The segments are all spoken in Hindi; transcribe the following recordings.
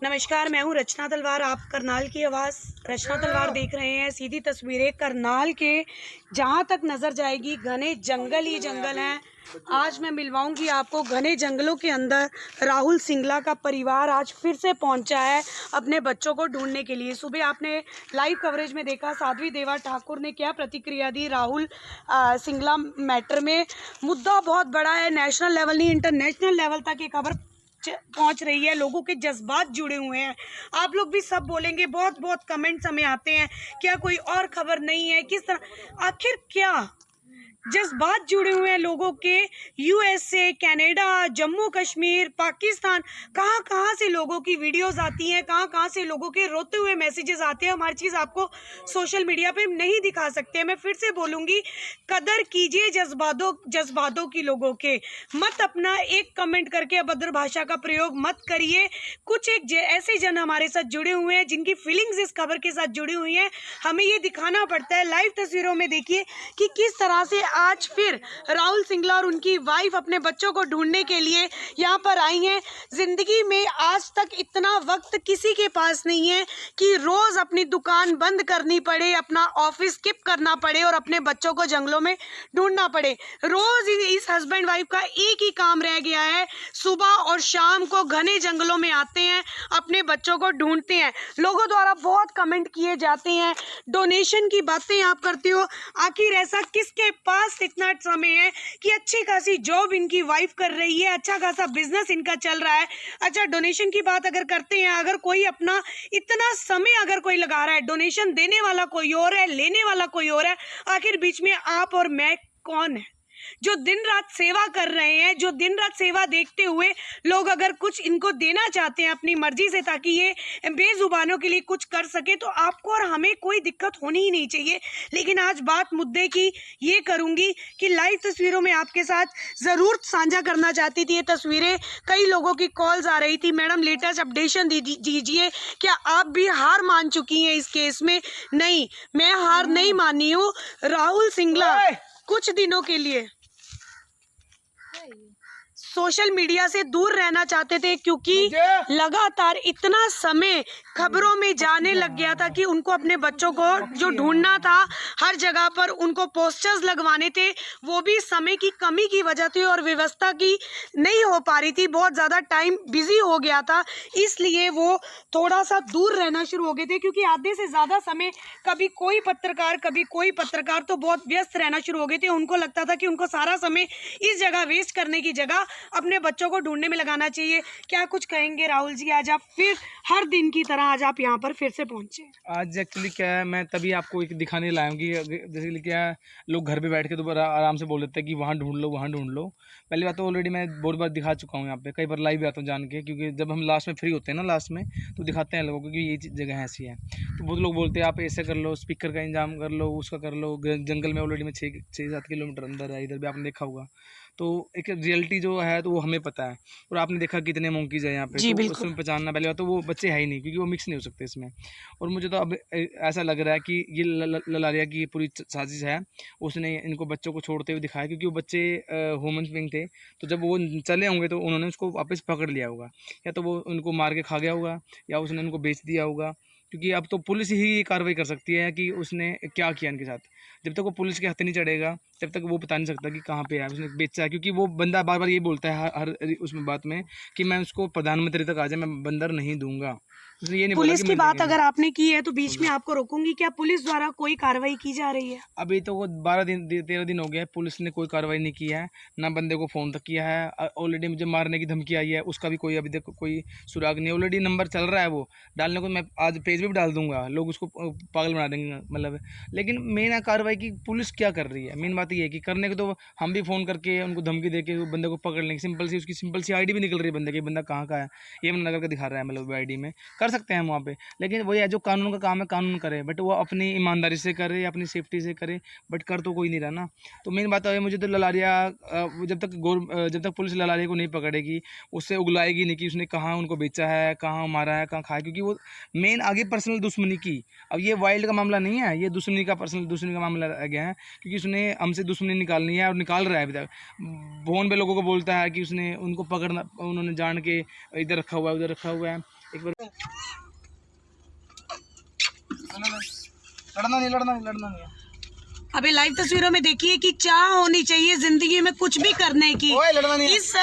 नमस्कार, मैं हूँ रचना तलवार। आप करनाल की आवाज़ रचना तलवार देख रहे हैं। सीधी तस्वीरें करनाल के, जहाँ तक नज़र जाएगी घने जंगल ही जंगल हैं। आज मैं मिलवाऊंगी आपको घने जंगलों के अंदर राहुल सिंगला का परिवार आज फिर से पहुंचा है अपने बच्चों को ढूंढने के लिए। सुबह आपने लाइव कवरेज में देखा साध्वी देवा ठाकुर ने क्या प्रतिक्रिया दी राहुल सिंगला मैटर में। मुद्दा बहुत बड़ा है, नेशनल लेवल नहीं इंटरनेशनल लेवल तक ये खबर पहुंच रही है। लोगों के जज्बात जुड़े हुए हैं। आप लोग भी सब बोलेंगे, बहुत बहुत कमेंट्स हमें आते हैं, क्या कोई और खबर नहीं है, किस तरह, आखिर क्या जज्बात जुड़े हुए हैं लोगों के। यूएसए, कनाडा, जम्मू कश्मीर, पाकिस्तान, कहाँ कहाँ से लोगों की वीडियोस आती हैं, कहाँ कहाँ से लोगों के रोते हुए मैसेजेस आते हैं। हम हर चीज़ आपको सोशल मीडिया पे नहीं दिखा सकते। मैं फिर से बोलूँगी, कदर कीजिए जज्बातों की लोगों के। मत अपना एक कमेंट करके अभद्र भाषा का प्रयोग मत करिए। कुछ एक ऐसे जन हमारे साथ जुड़े हुए हैं जिनकी फीलिंग्स इस खबर के साथ जुड़ी हुई हैं। हमें ये दिखाना पड़ता है। लाइव तस्वीरों में देखिए कि किस तरह से आज फिर राहुल सिंगला और उनकी वाइफ अपने बच्चों को ढूंढने के लिए यहाँ पर आई हैं। जिंदगी में आज तक इतना वक्त किसी के पास नहीं है कि रोज अपनी दुकान बंद करनी पड़े, अपना ऑफिस स्किप करना पड़े और अपने बच्चों को जंगलों में ढूंढना पड़े। रोज इस हस्बैंड वाइफ का एक ही काम रह गया है, सुबह और शाम को घने जंगलों में आते हैं, अपने बच्चों को ढूंढते हैं। लोगों द्वारा बहुत कमेंट किए जाते हैं, डोनेशन की बातें आप करते हो। आखिर ऐसा किसके पास इतना समय है कि अच्छी खासी जॉब इनकी वाइफ कर रही है, अच्छा खासा बिजनेस इनका चल रहा है। अच्छा, डोनेशन की बात अगर करते हैं, अगर कोई अपना इतना समय अगर कोई लगा रहा है, डोनेशन देने वाला कोई और है, लेने वाला कोई और है, आखिर बीच में आप और मैं कौन है? जो दिन रात सेवा कर रहे हैं, जो दिन रात सेवा देखते हुए लोग अगर कुछ इनको देना चाहते हैं अपनी मर्जी से ताकि ये बेजुबानों के लिए कुछ कर सके, तो आपको और हमें कोई दिक्कत होनी ही नहीं चाहिए। लेकिन आज बात मुद्दे की ये करूंगी कि लाइव तस्वीरों में आपके साथ ज़रूर साझा करना चाहती थी ये तस्वीरें। कई लोगों की कॉल्स आ रही थी, मैडम लेटेस्ट अपडेशन दीजिए, क्या आप भी हार मान चुकी हैं इस केस में? नहीं, मैं हार नहीं मानी हूँ। राहुल सिंगला कुछ दिनों के लिए सोशल मीडिया से दूर रहना चाहते थे क्योंकि लगातार इतना समय खबरों में जाने लग गया था कि उनको अपने बच्चों को जो ढूंढना था, हर जगह पर उनको पोस्टर्स लगवाने थे, वो भी समय की कमी की वजह थी और व्यवस्था की नहीं हो पा रही थी। बहुत ज़्यादा टाइम बिजी हो गया था, इसलिए वो थोड़ा सा दूर रहना शुरू हो गए थे। क्योंकि आधे से ज़्यादा समय कभी कोई पत्रकार तो बहुत व्यस्त रहना शुरू हो गए थे। उनको लगता था कि उनको सारा समय इस जगह वेस्ट करने की जगह अपने बच्चों को ढूंढने में लगाना चाहिए। क्या कुछ कहेंगे राहुल जी? आज आप फिर हर दिन की तरह आज आप यहाँ पर फिर से पहुंचे। आज एक्चुअली क्या है, मैं तभी आपको एक दिखाने लाया हूँ कि जैसे क्या है, लोग घर पे बैठ के दोबारा आराम से बोल देते हैं कि वहाँ ढूंढ लो वहाँ ढूंढ लो। पहली बात तो ऑलरेडी मैं बहुत बार दिखा चुका हूँ यहाँ पे, कई बार लाइव भी आता हूँ जान के, क्योंकि जब हम लास्ट में फ्री होते हैं ना, लास्ट में तो दिखाते हैं लोगों को कि ये जगह ऐसी है। तो बहुत लोग बोलते हैं आप ऐसे कर लो, स्पीकर का इंतजाम कर लो, उसका कर लो। जंगल में ऑलरेडी मैं 6-7 किलोमीटर अंदर है, इधर भी आपने देखा होगा। तो एक रियलिटी जो है तो वो हमें पता है। और आपने देखा कितने मोंकीज है यहाँ पे, जी, तो बिल्कुल। उसमें पहचानना पहले बात तो वो बच्चे है ही नहीं, क्योंकि वो मिक्स नहीं हो सकते इसमें। और मुझे तो अब ऐसा लग रहा है कि ये ललारिया की पूरी साजिश है। उसने इनको बच्चों को छोड़ते हुए दिखाया, क्योंकि वो बच्चे ह्यूमन बीइंग थे, तो जब वो चले होंगे तो उन्होंने उसको वापस पकड़ लिया होगा, या तो वो उनको मार के खा गया होगा या उसने उनको बेच दिया होगा। क्योंकि अब तो पुलिस ही ये कार्रवाई कर सकती है कि उसने क्या किया इनके साथ। जब तक वो पुलिस के हाथ नहीं चढ़ेगा तब तक वो बता नहीं सकता कि कहाँ पे है, उसने बेचा है। क्योंकि वो बंदा बार बार ये बोलता है हर उसमें बात में कि मैं उसको प्रधानमंत्री तक आ जाए, मैं बंदर नहीं दूंगा। उसने ये नहीं बोला पुलिस कि की मैं बात अगर आपने की है तो बीच में आपको रोकूंगी, क्या पुलिस द्वारा कोई कार्रवाई की जा रही है? अभी तो वो 13 दिन हो गया, पुलिस ने कोई कार्रवाई नहीं की है, ना बंदे को फ़ोन तक किया है। ऑलरेडी मुझे मारने की धमकी आई है, उसका भी कोई अभी तक कोई सुराग नहीं। ऑलरेडी नंबर चल रहा है वो डालने को, मैं आज पेज पे भी डाल दूंगा, लोग उसको पागल बना देंगे मतलब। लेकिन मेन कार्रवाई की पुलिस क्या कर रही है, मेन बात ये है कि करने को तो हम भी फ़ोन करके उनको धमकी दे के बंदे को पकड़ लेंगे। सिंपल सी उसकी सिंपल सी ID भी निकल रही है बंदे की, बंदा कहाँ का है ये नगर का दिखा रहा है, मतलब ID में कर सकते हैं हम वहाँ पे, लेकिन वही है जो कानून का काम है कानून करे, बट वो अपनी ईमानदारी से करे, अपनी सेफ्टी से करे, बट कर तो कोई नहीं रहा ना। तो मेन बात है मुझे तो ललारिया जब तक पुलिस ललारिया को नहीं पकड़ेगी, उससे उगलाएगी नहीं कि उसने कहाँ उनको बेचा है, कहाँ मारा है, कहाँ खाया, क्योंकि वो मेन आगे पर्सनल दुश्मनी की। अब ये वाइल्ड का मामला नहीं है, ये दुश्मनी का मामला रह गया है, क्योंकि उसने हमसे दुश्मनी निकालनी है और निकाल रहा है अभी तक। फोन पे लोगों को बोलता है कि उसने उनको पकड़ना, उन्होंने जान के इधर रखा हुआ है उधर रखा हुआ है। एक बार लड़ना नहीं है। अभी लाइव तस्वीरों में देखिए कि चाह होनी चाहिए जिंदगी में कुछ भी करने की। इस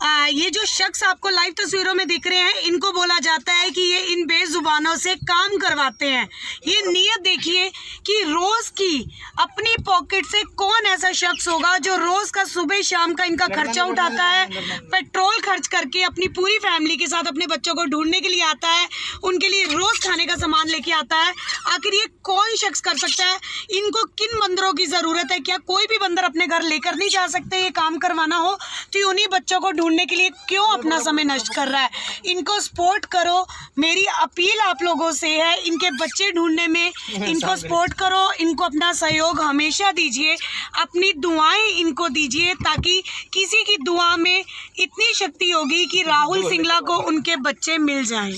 ये जो शख्स आपको लाइव तस्वीरों में दिख रहे हैं, इनको बोला जाता है कि ये इन बेजुबानों से काम करवाते हैं। ये नियत देखिए कि रोज की अपनी पॉकेट से कौन ऐसा शख्स होगा जो रोज का सुबह शाम का इनका खर्चा उठाता है, पेट्रोल खर्च करके अपनी पूरी फैमिली के साथ अपने बच्चों को ढूंढने के लिए आता है, उनके लिए रोज खाने का सामान लेके आता है। आखिर ये कौन शख्स कर सकता है? इनको किन बंदरों की जरूरत है? क्या कोई भी बंदर अपने घर लेकर नहीं जा सकते? ये काम करवाना हो तो उन्हीं बच्चों को ढूंढने के लिए क्यों अपना समय नष्ट कर रहा है? इनको सपोर्ट करो, मेरी अपील आप लोगों से है। इनके बच्चे ढूंढने में इनको सपोर्ट करो, इनको अपना सहयोग हमेशा दीजिए, अपनी दुआएं इनको दीजिए, ताकि किसी की दुआ में इतनी शक्ति होगी कि राहुल सिंगला को उनके बच्चे मिल जाएं।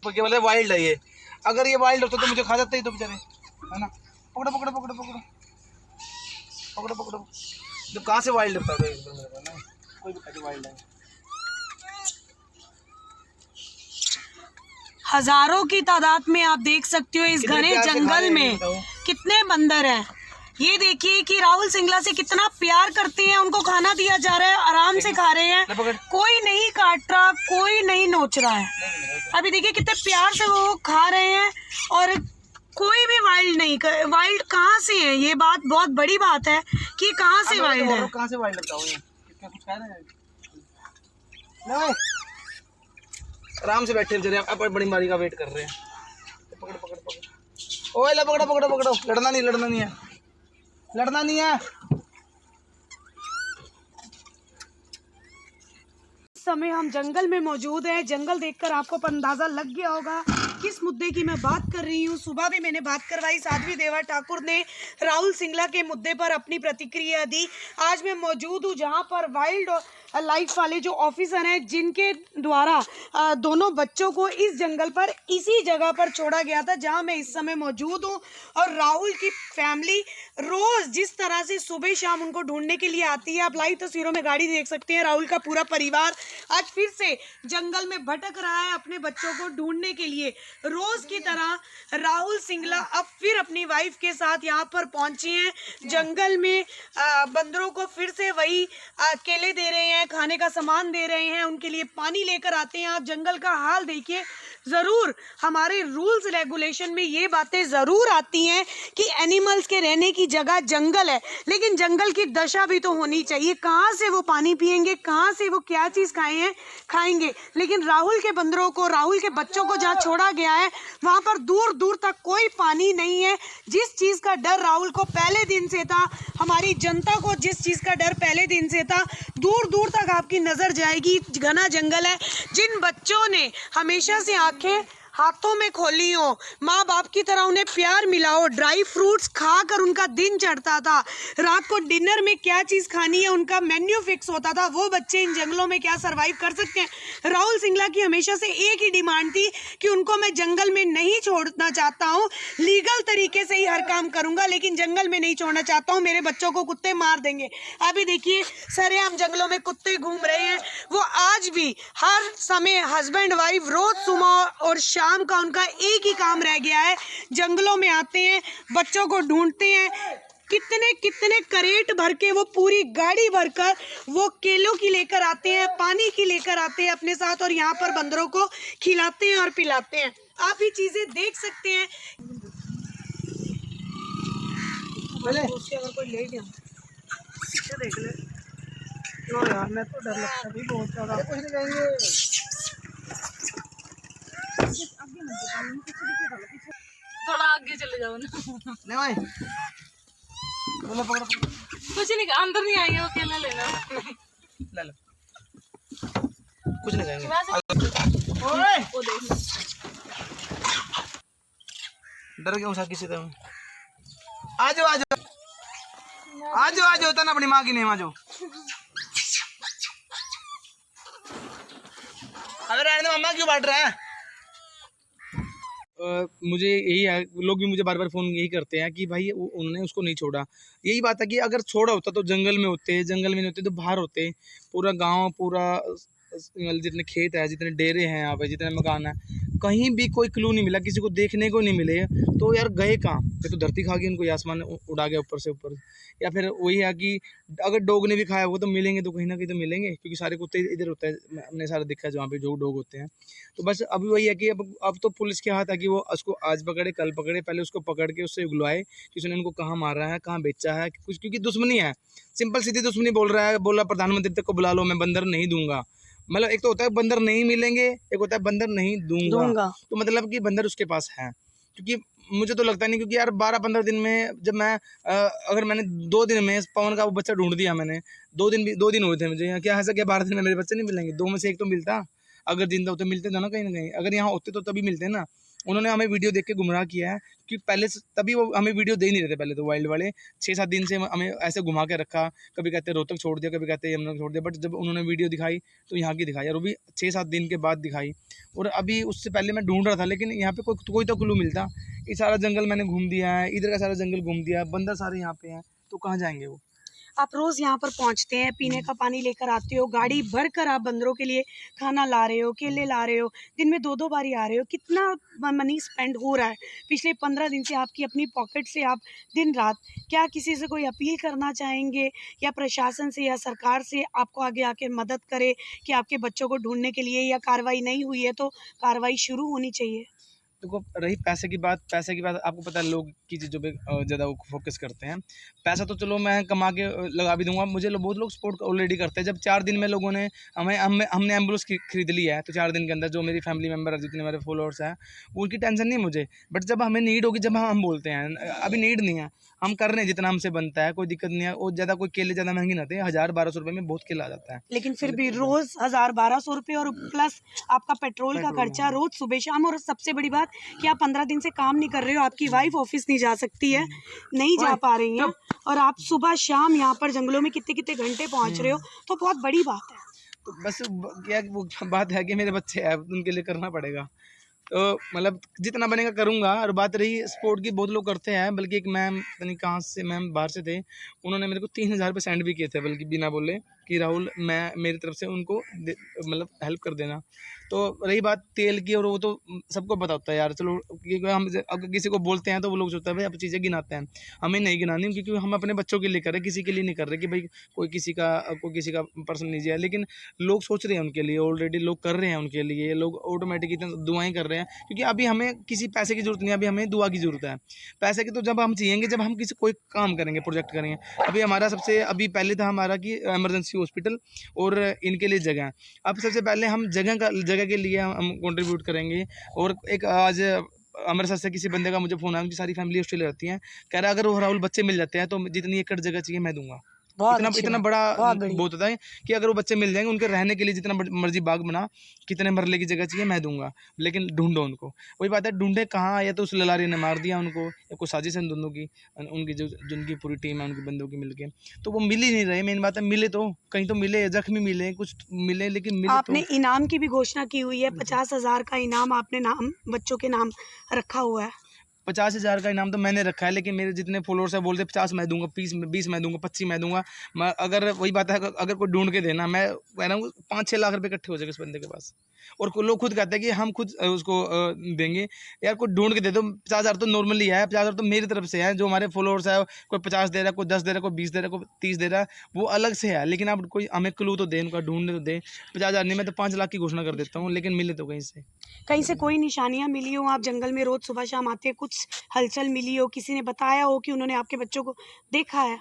केवल वाइल्ड है ये, अगर ये वाइल्ड होता तो मुझे खा जाते ही तो बेचारे, है ना। पकड़ो पकड़ो पकड़ो पकड़ो पकड़ो पकड़ो, जब कहाँ से वाइल्ड होता है कोई भी वाइल्ड है। हजारों की तादाद में आप देख सकते हो इस घने जंगल में कितने बंदर हैं। ये देखिए कि राहुल सिंगला से कितना प्यार करते हैं, उनको खाना दिया जा रहा है, आराम से खा रहे हैं, कोई नहीं काट रहा, कोई नहीं नोच रहा है। अभी देखिए कितने प्यार से वो खा रहे हैं और कोई भी वाइल्ड नहीं। वाइल्ड कहाँ से है? ये बात बहुत बड़ी बात है कि कहाँ से वाइल्ड है। कहाँ से वाइल्ड लगता है? कितना कुछ कह रहे हैं? नहीं, आराम से बैठे बेचारे, अपन बड़ी मारी का वेट कर रहे हैं। पकड़ पकड़ पकड़, ओए ला पकड़ो पकड़ो पकड़ो, लड़ना नहीं है, लड़ना नहीं है। इस समय हम जंगल में मौजूद हैं। जंगल देखकर आपको अंदाजा लग गया होगा किस मुद्दे की मैं बात कर रही हूँ। सुबह भी मैंने बात करवाई, साध्वी देवा ठाकुर ने राहुल सिंगला के मुद्दे पर अपनी प्रतिक्रिया दी। आज मैं मौजूद हूँ जहाँ पर वाइल्ड लाइफ वाले जो ऑफिसर हैं, जिनके द्वारा दोनों बच्चों को इस जंगल पर इसी जगह पर छोड़ा गया था जहाँ मैं इस समय मौजूद हूँ। और राहुल की फैमिली रोज जिस तरह से सुबह शाम उनको ढूंढने के लिए आती है, आप लाइव तस्वीरों में गाड़ी देख सकते हैं। राहुल का पूरा परिवार आज फिर से जंगल में भटक रहा है अपने बच्चों को ढूंढने के लिए। रोज की तरह राहुल सिंगला अब फिर अपनी वाइफ के साथ यहाँ पर पहुंचे हैं। जंगल में बंदरों को फिर से वही केले दे रहे हैं, खाने का सामान दे रहे हैं, उनके लिए पानी लेकर आते हैं। आप जंगल का हाल देखिए। ज़रूर हमारे रूल्स रेगुलेशन में ये बातें ज़रूर आती हैं कि एनिमल्स के रहने की जगह जंगल है, लेकिन जंगल की दशा भी तो होनी चाहिए। कहाँ से वो पानी पिएंगे, कहाँ से वो क्या चीज़ खाएंगे। लेकिन राहुल के बंदरों को, राहुल के बच्चों को जहाँ छोड़ा गया है वहाँ पर दूर दूर तक कोई पानी नहीं है। जिस चीज़ का डर राहुल को पहले दिन से था, हमारी जनता को जिस चीज़ का डर पहले दिन से था, दूर दूर तक आपकी नज़र जाएगी। घना जंगल है। जिन बच्चों ने हमेशा से आंखें हाथों में खोली हो, माँ बाप की तरह उन्हें प्यार मिला हो, ड्राई फ्रूट्स खाकर उनका दिन चढ़ता था, रात को डिनर में क्या चीज़ खानी है उनका मेन्यू फिक्स होता था, वो बच्चे इन जंगलों में क्या सरवाइव कर सकते हैं। राहुल सिंगला की हमेशा से एक ही डिमांड थी कि उनको मैं जंगल में नहीं छोड़ना चाहता हूँ, लीगल तरीके से ही हर काम करूँगा, लेकिन जंगल में नहीं छोड़ना चाहता हूँ, मेरे बच्चों को कुत्ते मार देंगे। अभी देखिए सरेआम जंगलों में कुत्ते घूम रहे हैं। वो आज भी हर समय हस्बैंड वाइफ रोज सुबह और शाम का उनका एक ही काम रह गया है, जंगलों में आते हैं, बच्चों को ढूंढते हैं। कितने कितने करेट भर के, वो पूरी गाड़ी भरकर वो केलों की लेकर आते हैं, पानी की लेकर आते हैं अपने साथ, और यहाँ पर बंदरों को खिलाते हैं और पिलाते हैं। आप ये चीजें देख सकते हैं। अगर कोई ले गया पीछे देख ले। लो यार, मैं तो डर लगता है बहुत ज्यादा। कुछ नहीं कहेंगे, थोड़ा आगे चले जाओ ना। नहीं भाई, कुछ नहीं, अंदर नहीं आएंगे, वो केला लेना। ले लो, कुछ नहीं कहेंगे। वो देखना। डर गया उसा किसी तरह। आ जाओ आ जाओ आ जाओ आ जाओ, तना अपनी माँ की नहीं, आ जाओ। अगर रहने मम्मा क्यों बांट रहा है? मुझे यही है, लोग भी मुझे बार बार फ़ोन यही करते हैं कि भाई उन्होंने उसको नहीं छोड़ा। यही बात है कि अगर छोड़ा होता तो जंगल में होते, जंगल में नहीं होते तो बाहर होते। पूरा गांव, पूरा जितने खेत है, जितने डेरे हैं यहाँ पे, जितने मकान है, कहीं भी कोई क्लू नहीं मिला, किसी को देखने को नहीं मिले। तो यार गए कहाँ? फिर तो धरती खा गई उनको, आसमान उड़ा गया ऊपर से ऊपर। या फिर वही है कि अगर डॉग ने भी खाया वो तो मिलेंगे, तो कहीं ना कहीं तो मिलेंगे, क्योंकि सारे कुत्ते इधर होते हैं। हमने सारा देखा है जहाँ पे जो डॉग होते हैं। तो बस अभी वही है कि अब तो पुलिस के हाथ है कि वो उसको आज पकड़े कल पकड़े, पहले उसको पकड़ के उससे उगलवाए कि उसने उनको कहाँ मारा है, कहाँ बेचा है कुछ, क्योंकि दुश्मनी है, सिंपल सीधी दुश्मनी। बोल रहा है, बोला प्रधानमंत्री तक को बुला लो, मैं बंदर नहीं दूंगा। मतलब एक तो होता है बंदर नहीं मिलेंगे, एक होता है बंदर नहीं दूंगा। तो मतलब कि बंदर उसके पास है, क्योंकि मुझे तो लगता नहीं, क्योंकि यार 12-15 दिन में जब मैं अगर मैंने 2 दिन में पवन का वो बच्चा ढूंढ दिया मैंने, 2 दिन हुए थे मुझे, क्या ऐसा क्या 12 दिन में मेरे बच्चे नहीं मिलेंगे? 2 में से 1 तो मिलता, अगर जिंदा होते मिलते था ना कहीं ना कहीं। अगर यहाँ होते तो तभी मिलते ना। उन्होंने हमें वीडियो देख के गुमराह किया है, कि पहले से तभी वो हमें वीडियो दे ही नहीं रहे थे। पहले तो वाइल्ड वाले 6-7 दिन से हमें ऐसे घुमा के रखा, कभी कहते रोहतक छोड़ दिया, कभी कहते यमुना छोड़ दिया। बट जब उन्होंने वीडियो दिखाई तो यहाँ की दिखाई, और वो भी 6-7 दिन के बाद दिखाई। और अभी उससे पहले मैं ढूंढ रहा था, लेकिन यहाँ पे कोई तो क्लू मिलता। ये सारा जंगल मैंने घूम दिया है, इधर का सारा जंगल घूम दिया, बंदर सारे यहाँ पे हैं, तो कहाँ जाएंगे वो? आप रोज यहाँ पर पहुँचते हैं, पीने का पानी लेकर आते हो, गाड़ी भर कर आप बंदरों के लिए खाना ला रहे हो, केले ला रहे हो, दिन में 2-2 बारी आ रहे हो। कितना मनी स्पेंड हो रहा है पिछले 15 दिन से आपकी अपनी पॉकेट से, आप दिन रात? क्या किसी से कोई अपील करना चाहेंगे, या प्रशासन से या सरकार से आपको आगे आके मदद करे कि आपके बच्चों को ढूंढने के लिए, या कार्रवाई नहीं हुई है तो कार्रवाई शुरू होनी चाहिए? देखो, रही पैसे की बात आपको पता है लोग की चीज़ों पे ज़्यादा वो फोकस करते हैं। पैसा तो चलो मैं कमा के लगा भी दूंगा, मुझे बहुत लोग सपोर्ट ऑलरेडी करते हैं। जब 4 दिन में लोगों ने हमने एम्बुलेंस खरीद ली है, तो 4 दिन के अंदर जो मेरी फैमिली मेम्बर है, जितने मेरे फॉलोअर्स हैं, उनकी टेंशन नहीं मुझे। बट जब हमें नीड होगी, जब हम बोलते हैं, अभी नीड नहीं है, हम कर रहे हैं जितना हमसे बनता है, कोई दिक्कत नहीं है। और ज़्यादा कोई केले ज़्यादा महंगे ना थे, 1000-1200 रुपये में बहुत केला आ जाता है। लेकिन फिर भी रोज 1000-1200 रुपये, और प्लस आपका पेट्रोल का खर्चा रोज सुबह शाम। और सबसे बड़ी बात कि आप 15 दिन से काम नहीं कर रहे हो, आपकी वाइफ ऑफिस नहीं जा सकती है, नहीं जा पा रही है, और आप सुबह शाम यहाँ पर जंगलों में कितने कितने घंटे पहुँच रहे हो, तो बहुत बड़ी बात है। तो बस क्या वो बात है कि मेरे बच्चे हैं, उनके लिए करना पड़ेगा। तो मतलब जितना बनेगा करूँगा। और बात रही स्पोर्ट की, बहुत लोग करते हैं, बल्कि एक मैम पता नहीं कहाँ से, मैम बाहर से थे, उन्होंने मेरे को 3000 रुपये सेंड भी किए थे, बल्कि बिना बोले कि राहुल मैं मेरी तरफ से उनको मतलब हेल्प कर देना। तो रही बात तेल की, और वो तो सबको पता होता है यार। चलो हम अगर किसी को बोलते हैं तो वो लोग सोचते हैं भाई आप चीज़ें गिनाते हैं, हमें नहीं गिनानी, क्योंकि हम अपने बच्चों के लिए कर रहे हैं, किसी के लिए नहीं कर रहे कि भाई कोई किसी का पर्सन निजी है। लेकिन लोग सोच रहे हैं उनके लिए, ऑलरेडी लोग कर रहे हैं उनके लिए, लोग ऑटोमेटिक इतना दुआएं कर रहे हैं, क्योंकि अभी हमें किसी पैसे की ज़रूरत नहीं है, अभी हमें दुआ की ज़रूरत है। पैसे की तो जब हम चाहिएंगे, जब हम किसी कोई काम करेंगे, प्रोजेक्ट करेंगे। अभी हमारा सबसे अभी पहले था हमारा कि इमरजेंसी हॉस्पिटल और इनके लिए जगह। अब सबसे पहले हम जगह के लिए हम कंट्रीब्यूट करेंगे। और एक आज अमृतसर से किसी बंदे का मुझे फ़ोन आया, उनकी सारी फैमिली ऑस्ट्रेलिया रहती है, कह रहा अगर वो राहुल बच्चे मिल जाते हैं तो जितनी एकड़ जगह चाहिए मैं दूंगा। इतना बड़ा बहुत होता है कि अगर वो बच्चे मिल जाएंगे, उनके रहने के लिए जितना मर्जी बाग बना, कितने मरले की जगह चाहिए मैं दूंगा, लेकिन ढूंढो उनको। वही बात है, ढूंढे कहाँ? या तो उस ललारी ने मार दिया उनको, या कोई साजिश है दोनों की, उनकी जिनकी पूरी टीम है उनकी बंदों की मिलके, तो वो मिल ही नहीं रहे। मेन बात है, मिले तो कहीं तो मिले, जख्मी मिले, कुछ मिले, लेकिन मिले आपने इनाम की भी घोषणा की हुई है, 50,000 का इनाम आपने नाम बच्चों के नाम रखा हुआ है। 50,000 का इनाम तो मैंने रखा है, लेकिन मेरे जितने फॉलोअर्स है बोलते 50 मैं दूंगा, 20 मैं दूंगा, 25 मैं दूंगा। अगर वही बात है, अगर कोई ढूंढ के देना, मैं कह रहा हूँ 5-6 लाख रुपए इकट्ठे हो जाएंगे उस बंदे के पास। और लोग खुद कहते हैं कि हम खुद उसको देंगे। यार कोई ढूंढ के दे दो। 50,000 तो नॉर्मली है, 50,000 तो मेरी तरफ से है, जो हमारे फॉलोअर्स है, कोई 50 दे रहा है, कोई 10 दे रहा है, कोई 20 दे रहा है, कोई 30 दे रहा है, वो अलग से है। लेकिन आप कोई हमें क्लू तो दे, उनका ढूंढने तो दे। 50,000 नहीं, मैं तो 5 लाख की घोषणा कर देता हूँ, लेकिन मिले तो कहीं से कोई निशानियां मिली हो? आप जंगल में रोज सुबह शाम आते हैं, कुछ हलचल मिली हो, किसी ने बताया हो कि उन्होंने आपके बच्चों को देखा है?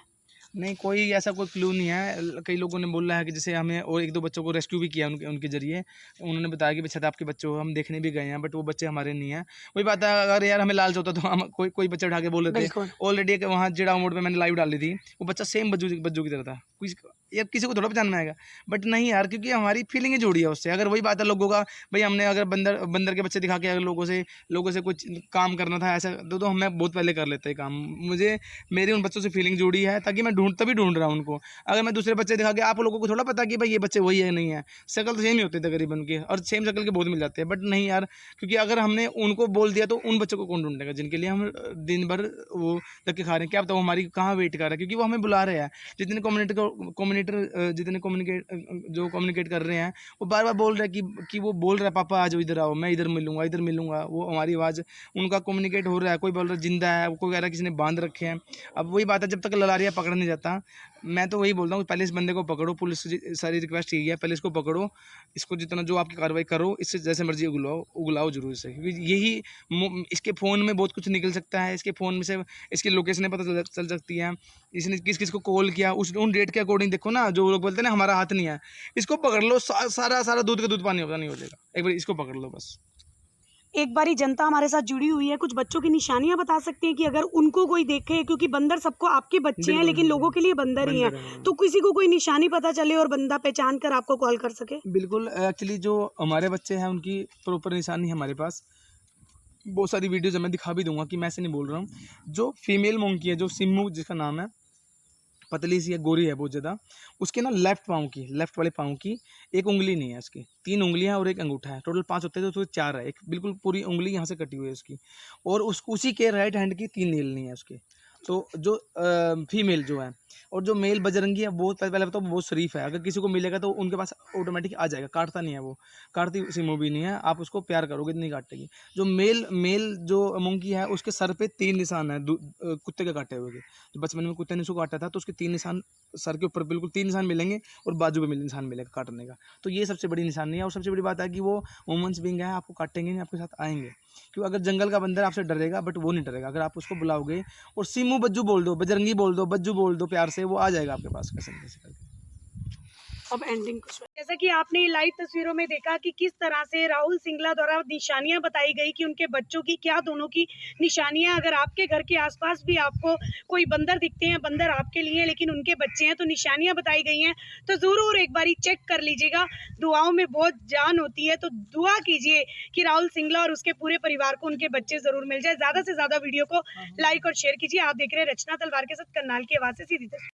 नहीं, कोई ऐसा कोई क्लू नहीं है। कई लोगों ने बोला है कि जैसे हमें और 1-2 बच्चों को रेस्क्यू भी किया उनके ज़रिए। उन्होंने बताया कि शायद आपके बच्चों को हम देखने भी गए हैं, बट वो बच्चे हमारे नहीं हैं। वही बात है, अगर यार हमें लालच होता तो हम कोई बच्चा उठा के बोल देते। ऑलरेडी वहाँ जिड़ा मोड़ पे मैंने लाइव डाली थी, वो बच्चा सेम बज्जू की तरह था। यार किसी को थोड़ा पहचान में आएगा, बट नहीं यार, क्योंकि हमारी फीलिंग जुड़ी है उससे। अगर वही बात है लोगों का, भाई हमने अगर बंदर के बच्चे दिखा के अगर लोगों से कुछ काम करना था ऐसा, तो हमें बहुत पहले कर लेते हैं काम। मुझे मेरी उन बच्चों से फीलिंग जुड़ी है, ताकि मैं तभी ढूंढ रहा हूँ उनको। अगर मैं दूसरे बच्चे दिखा के, आप लोगों को थोड़ा पता कि भाई ये बच्चे वही है नहीं है, शक्ल तो सेम ही होती है तकरीबन के, और सेम शक्ल के बहुत मिल जाते हैं, बट नहीं यार, क्योंकि अगर हमने उनको बोल दिया तो उन बच्चों को कौन ढूंढेगा जिनके लिए हम दिन भर वो धक्के खा रहे हैं। क्या पता वो हमारी कहाँ वेट कर रहा है, क्योंकि वो हमें बुला रहे हैं। जितने कम्युनिकेट कर रहे हैं, वो बार बार बोल रहे हैं कि वो बोल रहा है पापा आ जाओ इधर आओ, मैं इधर मिलूंगा। वो हमारी आवाज़ उनका कम्युनिकेट हो रहा है। कोई बोल रहा है जिंदा है, कोई कह रहा है किसी ने बांध रखे हैं। अब वही बात है, जब तक ललारिया पकड़ नहीं जाता, मैं तो वही बोलता हूँ पहले इस बंदे को पकड़ो। पुलिस से सारी रिक्वेस्ट यही है, पहले इसको पकड़ो, इसको जितना जो आपकी कार्रवाई करो, इससे जैसे मर्जी उगलाओ जरूर से, क्योंकि यही इसके फ़ोन में बहुत कुछ निकल सकता है। इसके फ़ोन में से इसकी लोकेशनें पता चल सकती हैं, इसने किस को कॉल किया उन डेट के अकॉर्डिंग। देखो ना, जो लोग बोलते हैं ना हमारा हाथ नहीं है, इसको पकड़ लो, सारा दूध का दूध पानी होता नहीं हो जाएगा। एक बार इसको पकड़ लो बस। एक बारी जनता हमारे साथ जुड़ी हुई है, कुछ बच्चों की निशानियां बता सकते हैं कि अगर उनको कोई देखे, क्योंकि बंदर सबको आपके बच्चे हैं लेकिन लोगों के लिए बंदर ही हैं, तो किसी को कोई निशानी पता चले और बंदा पहचान कर आपको कॉल कर सके? बिल्कुल, एक्चुअली जो हमारे बच्चे हैं उनकी प्रॉपर निशानी है हमारे पास। बहुत सारी वीडियोज मैं दिखा भी दूंगा कि मैं ऐसे नहीं बोल रहा हूँ। जो फीमेल मोंकी है, जो सिम्मू जिसका नाम है, पतली सी है, गोरी है बहुत ज़्यादा, उसके ना लेफ्ट वाले पाँव की एक उंगली नहीं है, उसकी 3 उंगलियां हैं और एक अंगूठा है। टोटल 5 होते थे तो 4 है, एक बिल्कुल पूरी उंगली यहाँ से कटी हुई है उसकी, और उसी के राइट हैंड की 3 नील नहीं है उसके। तो जो फीमेल जो है, और जो मेल बजरंगी है, बहुत पहले बताओ बहुत शरीफ है। अगर किसी को मिलेगा तो उनके पास ऑटोमेटिक आ जाएगा, काटता नहीं है वो, काटती सिम्मू भी नहीं है। आप उसको प्यार करोगे तो नहीं काटेगी। जो मेल जो मंकी है, उसके सर पे 3 निशान है कुत्ते के काटे हुए के। जो बचपन में कुत्ते ने उसको काटा था तो उसके 3 निशान सर के ऊपर, बिल्कुल 3 निशान मिलेंगे, और बाजू पे निशान मिलेगा काटने का। तो ये सबसे बड़ी निशानी है। और सबसे बड़ी बात है कि वो वुमेन्स बीइंग है, आपको काटेंगे नहीं, आपके साथ आएंगे। क्योंकि अगर जंगल का बंदर आपसे डरेगा, बट वो नहीं डरेगा। अगर आप उसको बुलाओगे और सिम्मू बज्जू बोल दो, बजरंगी बोल दो, बज्जू बोल दो प्यार से, वो आ जाएगा आपके पास कैसे करके। अब एंडिंग कुछ जैसा कि आपने लाइव तस्वीरों में देखा कि किस तरह से राहुल सिंगला द्वारा निशानियां बताई गई कि उनके बच्चों की क्या, दोनों की निशानियां। अगर आपके घर के आसपास भी आपको कोई बंदर दिखते हैं, बंदर आपके लिए लेकिन उनके बच्चे हैं, तो निशानियां बताई गई हैं, तो जरूर एक बारी चेक कर लीजिएगा। दुआओं में बहुत जान होती है, तो दुआ कीजिए कि राहुल सिंगला और उसके पूरे परिवार को उनके बच्चे जरूर मिल जाए। ज्यादा से ज्यादा वीडियो को लाइक और शेयर कीजिए। आप देख रहे हैं रचना तलवार के साथ करनाल की आवाज से सीधी तस्वीर।